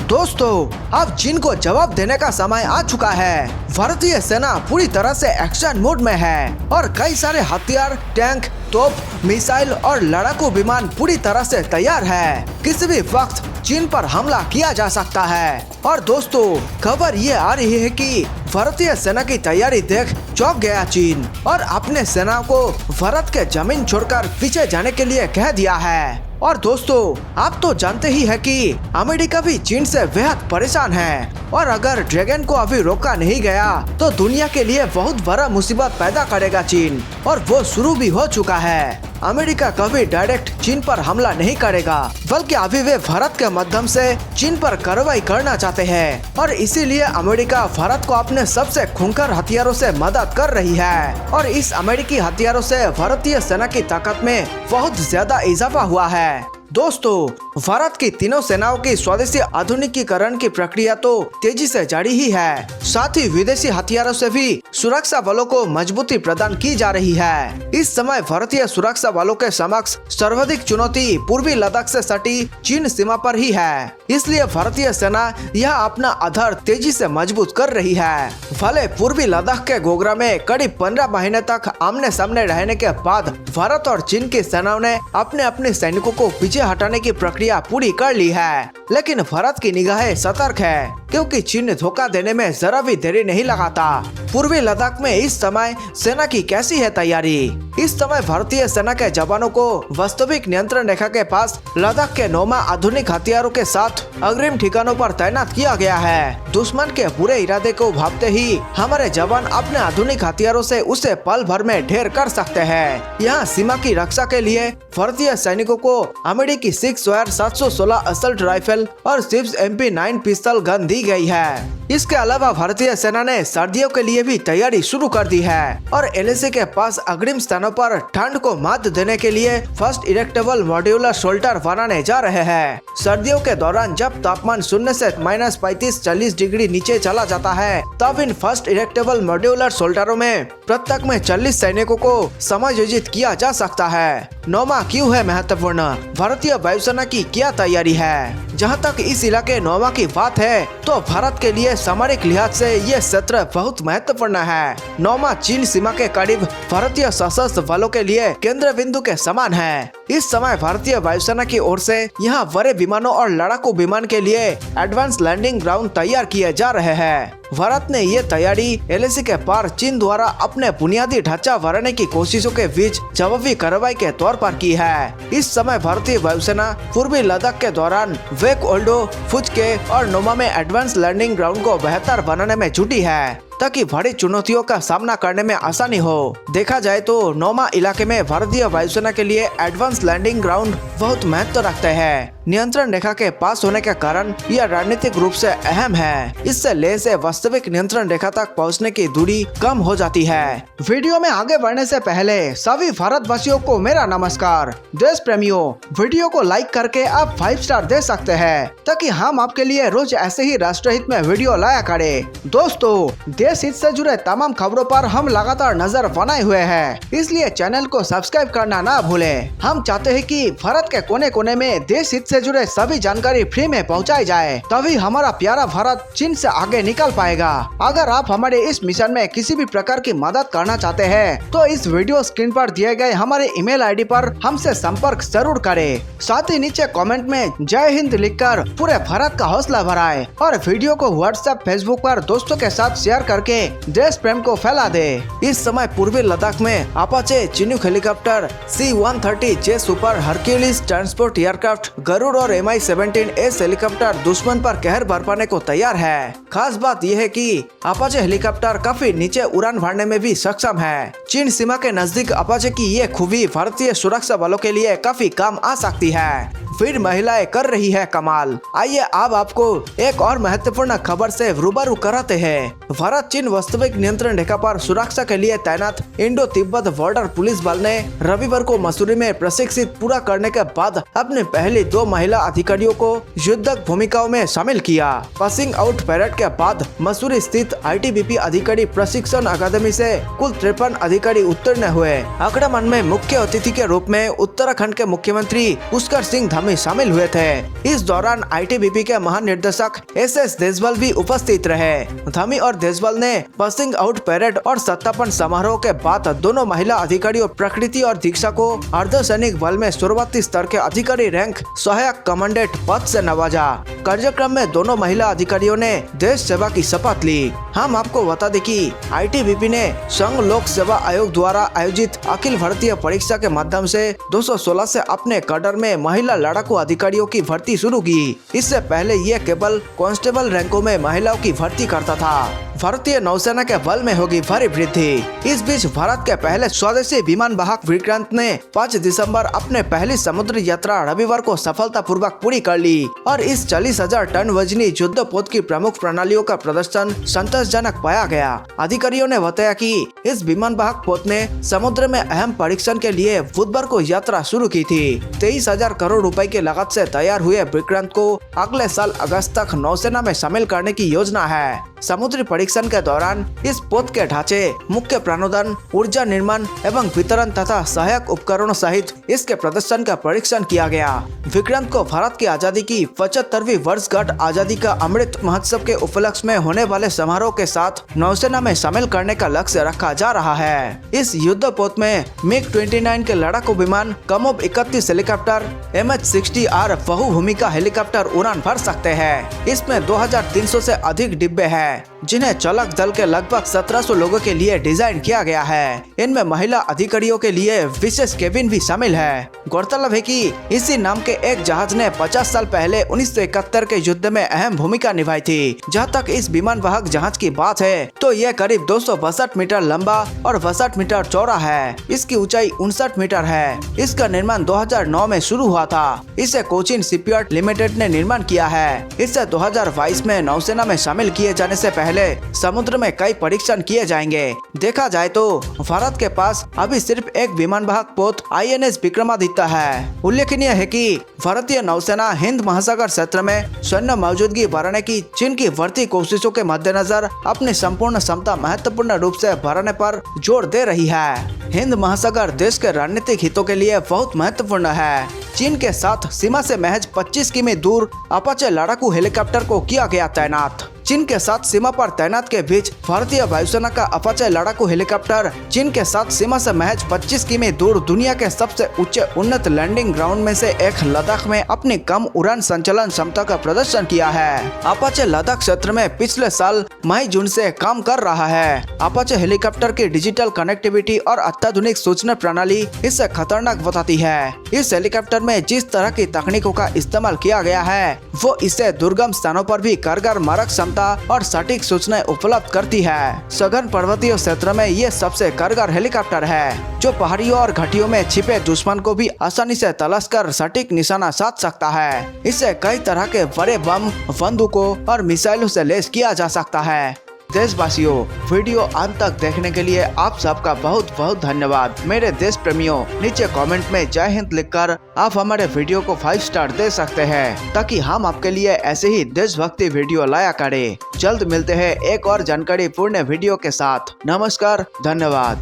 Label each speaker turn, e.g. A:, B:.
A: दोस्तों, अब चीन को जवाब देने का समय आ चुका है। भारतीय सेना पूरी तरह से एक्शन मोड में है और कई सारे हथियार, टैंक, तोप, मिसाइल और लड़ाकू विमान पूरी तरह से तैयार है। किसी भी वक्त चीन पर हमला किया जा सकता है। और दोस्तों, खबर ये आ रही है कि भारतीय सेना की तैयारी देख चौंक गया चीन और अपने सेना को भारत के जमीन छोड़कर पीछे जाने के लिए कह दिया है। और दोस्तों, आप तो जानते ही है कि अमेरिका भी चीन से बेहद परेशान है और अगर ड्रैगन को अभी रोका नहीं गया तो दुनिया के लिए बहुत बड़ा मुसीबत पैदा करेगा चीन, और वो शुरू भी हो चुका है। अमेरिका कभी डायरेक्ट चीन पर हमला नहीं करेगा, बल्कि अभी वे भारत के माध्यम से चीन पर कार्रवाई करना चाहते हैं और इसीलिए अमेरिका भारत को अपने सबसे खूंखार हथियारों से मदद कर रही है। और इस अमेरिकी हथियारों से भारतीय सेना की ताकत में बहुत ज्यादा इजाफा हुआ है। दोस्तों, भारत की तीनों सेनाओं की स्वदेशी आधुनिकीकरण की प्रक्रिया तो तेजी से जारी ही है। साथ ही विदेशी हथियारों से भी सुरक्षा बलों को मजबूती प्रदान की जा रही है। इस समय भारतीय सुरक्षा बलों के समक्ष सर्वाधिक चुनौती पूर्वी लद्दाख से सटी चीन सीमा पर ही है। इसलिए भारतीय सेना यह अपना आधार तेजी से मजबूत कर रही है। भले पूर्वी लद्दाख के गोगरा में करीब 15 महीने तक आमने सामने रहने के बाद भारत और चीन की सेनाओं ने अपने सैनिकों को पीछे हटाने की प्रक्रिया पूरी कर ली है, लेकिन भारत की निगाहें सतर्क है क्योंकि चीन धोखा देने में जरा भी देरी नहीं लगाता। पूर्वी लद्दाख में इस समय सेना की कैसी है तैयारी? इस समय भारतीय सेना के जवानों को वास्तविक नियंत्रण रेखा के पास लद्दाख के 9 आधुनिक हथियारों के साथ अग्रिम ठिकानों पर तैनात किया गया है। दुश्मन के बुरे इरादे को भांपते ही हमारे जवान अपने आधुनिक हथियारों से उसे पल भर में ढेर कर सकते हैं। यहाँ सीमा की रक्षा के लिए भारतीय सैनिकों को अमेरिकी 6.716 असल्ट राइफल और सिप्स MP9 पिस्तौल गन दी गई है। इसके अलावा भारतीय सेना ने सर्दियों के लिए भी तैयारी शुरू कर दी है और LAC के पास अग्रिम स्थानों पर ठंड को मात देने के लिए फर्स्ट इरेक्टेबल मॉड्यूलर शोल्टर बनाने जा रहे हैं। सर्दियों के दौरान जब तापमान 0 से -35-40 डिग्री नीचे चला जाता है, तब इन फर्स्ट इरेक्टेबल मॉड्यूलर शोल्टरों में प्रत्येक में 40 सैनिकों को समायोजित किया जा सकता है। नौमा क्यों है महत्वपूर्ण? भारतीय वायुसेना की क्या तैयारी है? जहां तक इस इलाके नौमा की बात है तो भारत के लिए सामरिक लिहाज से ये क्षेत्र बहुत महत्वपूर्ण है। नौमा चीन सीमा के करीब भारतीय सशस्त्र बलों के लिए केंद्र बिंदु के समान है। इस समय भारतीय वायुसेना की ओर से यहाँ बड़े विमानों और लड़ाकू विमान के लिए एडवांस लैंडिंग ग्राउंड तैयार किए जा रहे हैं। भारत ने ये तैयारी LAC के पार चीन द्वारा अपने बुनियादी ढांचा बढ़ाने की कोशिशों के बीच जवाबी कार्रवाई के तौर पर की है। इस समय भारतीय वायुसेना पूर्वी लद्दाख के दौरान वेक ओल्डो, फुजके और नोमा में एडवांस लैंडिंग ग्राउंड को बेहतर बनाने में जुटी है ताकि बड़ी चुनौतियों का सामना करने में आसानी हो। देखा जाए तो नौमा इलाके में भारतीय वायुसेना के लिए एडवांस लैंडिंग ग्राउंड बहुत महत्व रखते हैं। नियंत्रण रेखा के पास होने के कारण यह रणनीतिक रूप से अहम है। इससे लेह से वास्तविक नियंत्रण रेखा तक पहुंचने की दूरी कम हो जाती है। वीडियो में आगे बढ़ने से पहले सभी भारतवासियों को मेरा नमस्कार। देश प्रेमियों, वीडियो को लाइक करके आप 5 स्टार दे सकते हैं ताकि हम आपके लिए रोज ऐसे ही राष्ट्रहित में वीडियो लाया करें। दोस्तों, देश हित से जुड़े तमाम खबरों पर हम लगातार नजर बनाए हुए हैं, इसलिए चैनल को सब्सक्राइब करना ना भूलें। हम चाहते हैं कि भारत के कोने कोने में देश हित से जुड़े सभी जानकारी फ्री में पहुंचाई जाए, तभी हमारा प्यारा भारत चीन से आगे निकल पाएगा। अगर आप हमारे इस मिशन में किसी भी प्रकार की मदद करना चाहते हैं तो इस वीडियो स्क्रीन पर दिए गए हमारे ईमेल आईडी पर हमसे संपर्क जरूर करें। साथ ही नीचे कमेंट में जय हिंद लिखकर पूरे भारत का हौसला बढ़ाएं और वीडियो को व्हाट्सएप, फेसबुक पर दोस्तों के साथ शेयर करके देश प्रेम को फैला दे। इस समय पूर्वी लद्दाख में Apache, Chinook helicopter, C-130J super Hercules transport aircraft, Garud और Mi-17S हेलीकॉप्टर दुश्मन पर कहर बरपाने को तैयार है। खास बात यह है कि अपाचे हेलीकॉप्टर काफी नीचे उड़ान भरने में भी सक्षम है। चीन सीमा के नजदीक अपाचे की ये खूबी भारतीय सुरक्षा बलों के लिए काफी काम आ सकती है। फिर महिलाएं कर रही है कमाल। आइए अब आपको एक और महत्वपूर्ण खबर से रूबरू कराते हैं। भारत चीन वास्तविक नियंत्रण रेखा पर सुरक्षा के लिए तैनात इंडो तिब्बत बॉर्डर पुलिस बल ने रविवार को मसूरी में प्रशिक्षित पूरा करने के बाद अपने पहली 2 महिला अधिकारियों को युद्धक भूमिकाओं में शामिल किया। पासिंग आउट परेड के बाद मसूरी स्थित ITBP अधिकारी प्रशिक्षण अकादमी से कुल 53 अधिकारी अधिकारी उत्तीर्ण हुए। आक्रमण में मुख्य अतिथि के रूप में उत्तराखंड के मुख्यमंत्री पुष्कर सिंह धामी शामिल हुए थे। इस दौरान आईटीबीपी के महानिदेशक एस देसवाल भी उपस्थित रहे। धामी और देसवाल ने पासिंग आउट परेड और सत्यापन समारोह के बाद दोनों महिला अधिकारियों प्रकृति और दीक्षा को अर्धसैनिक बल में शुरुआती स्तर के अधिकारी रैंक सहायक कमांडेंट पद से नवाजा। कार्यक्रम में दोनों महिला अधिकारियों ने देश सेवा की शपथ ली। हम आपको बता दें कि आईटीबीपी ने संघ लोक सेवा आयोग द्वारा आयोजित अखिल भारतीय परीक्षा के माध्यम से 216 से अपने कैडर में महिला लड़ाकू अधिकारियों की भर्ती शुरू की। इससे पहले ये केवल कांस्टेबल रैंकों में महिलाओं की भर्ती करता था। भारतीय नौसेना के बल में होगी भारी वृद्धि। इस बीच भारत के पहले स्वदेशी विमान वाहक विक्रांत ने 5 दिसंबर अपने पहली समुद्री यात्रा रविवार को सफलतापूर्वक पूरी कर ली और इस 40,000 टन वजनी युद्धपोत की प्रमुख प्रणालियों का प्रदर्शन संतोषजनक पाया गया। अधिकारियों ने बताया कि इस विमान वाहक पोत ने समुद्र में अहम परीक्षण के लिए बुधवार को यात्रा शुरू की थी। 23,000 करोड़ रुपए की लागत से तैयार हुए विक्रांत को अगले साल अगस्त तक नौसेना में शामिल करने की योजना है। समुद्री परीक्षण के दौरान इस पोत के ढांचे, मुख्य प्राणोदन, ऊर्जा निर्माण एवं वितरण तथा सहायक उपकरणों सहित इसके प्रदर्शन का परीक्षण किया गया। विक्रांत को भारत की आजादी की 75वीं वर्षगांठ आजादी का अमृत महोत्सव के उपलक्ष्य में होने वाले समारोह के साथ नौसेना में शामिल करने का लक्ष्य रखा जा रहा है। इस युद्धपोत में MiG-29 के लड़ाकू विमान, कमोव 31 हेलीकॉप्टर, MH-60R बहुभूमिका हेलीकॉप्टर उड़ान भर सकते हैं। इसमें 2300 से अधिक डिब्बे हैं जिन्हें चालक दल के लगभग 1700 लोगों के लिए डिजाइन किया गया है। इनमें महिला अधिकारियों के लिए विशेष केबिन भी शामिल है। गौरतलब है कि इसी नाम के एक जहाज ने 50 साल पहले 1971 के युद्ध में अहम भूमिका निभाई थी। जहां तक इस विमान वाहक जहाज की बात है तो यह करीब 262 मीटर लंबा और 62 मीटर चौड़ा है। इसकी ऊंचाई 59 मीटर है। इसका निर्माण 2009 में शुरू हुआ था। इसे कोचिन शिपयार्ड लिमिटेड ने निर्माण किया है। इसे 2022 में नौसेना में शामिल किए जाने से पहले समुद्र में कई परीक्षण किए जाएंगे। देखा जाए तो भारत के पास अभी सिर्फ एक विमान वाहक पोत INS विक्रमादित्य है। उल्लेखनीय है कि भारतीय नौसेना हिंद महासागर क्षेत्र में सैन्य मौजूदगी बढ़ाने की चीन की बढ़ती कोशिशों के मद्देनजर अपनी संपूर्ण क्षमता महत्वपूर्ण रूप से बढ़ाने पर जोर दे रही है। हिंद महासागर देश के रणनीतिक हितों के लिए बहुत महत्वपूर्ण है। चीन के साथ सीमा से महज 25 किमी दूर अपाचे लड़ाकू हेलीकॉप्टर को किया गया तैनात। चीन के साथ सीमा पर तैनात के बीच भारतीय वायुसेना का अपाचे लड़ाकू हेलीकॉप्टर चीन के साथ सीमा से महज 25 किमी दूर दुनिया के सबसे ऊंचे उन्नत लैंडिंग ग्राउंड में से एक लद्दाख में अपनी कम उड़ान संचालन क्षमता का प्रदर्शन किया है। अपाचे लद्दाख क्षेत्र में पिछले साल मई जून से काम कर रहा है। अपाचे हेलीकॉप्टर की डिजिटल कनेक्टिविटी और अत्याधुनिक सूचना प्रणाली इसे खतरनाक बताती है। इस हेलीकॉप्टर में जिस तरह की तकनीकों का इस्तेमाल किया गया है वो इसे दुर्गम स्थानों पर भी कारगर मारक क्षमता और सटीक सूचनाएं उपलब्ध करती है। सघन पर्वतीय क्षेत्र में ये सबसे कारगर हेलीकॉप्टर है जो पहाड़ियों और घाटियों में छिपे दुश्मन को भी आसानी से तलाश कर सटीक निशाना साध सकता है। इसे कई तरह के बड़े बम, बंदूकों और मिसाइलों से लैस किया जा सकता है। देशवासियों, वीडियो अंत तक देखने के लिए आप सबका बहुत बहुत धन्यवाद। मेरे देश प्रेमियों, नीचे कमेंट में जय हिंद लिखकर आप हमारे वीडियो को 5 स्टार दे सकते हैं ताकि हम आपके लिए ऐसे ही देशभक्ति वीडियो लाया करें। जल्द मिलते हैं एक और जानकारी पूर्ण वीडियो के साथ। नमस्कार, धन्यवाद।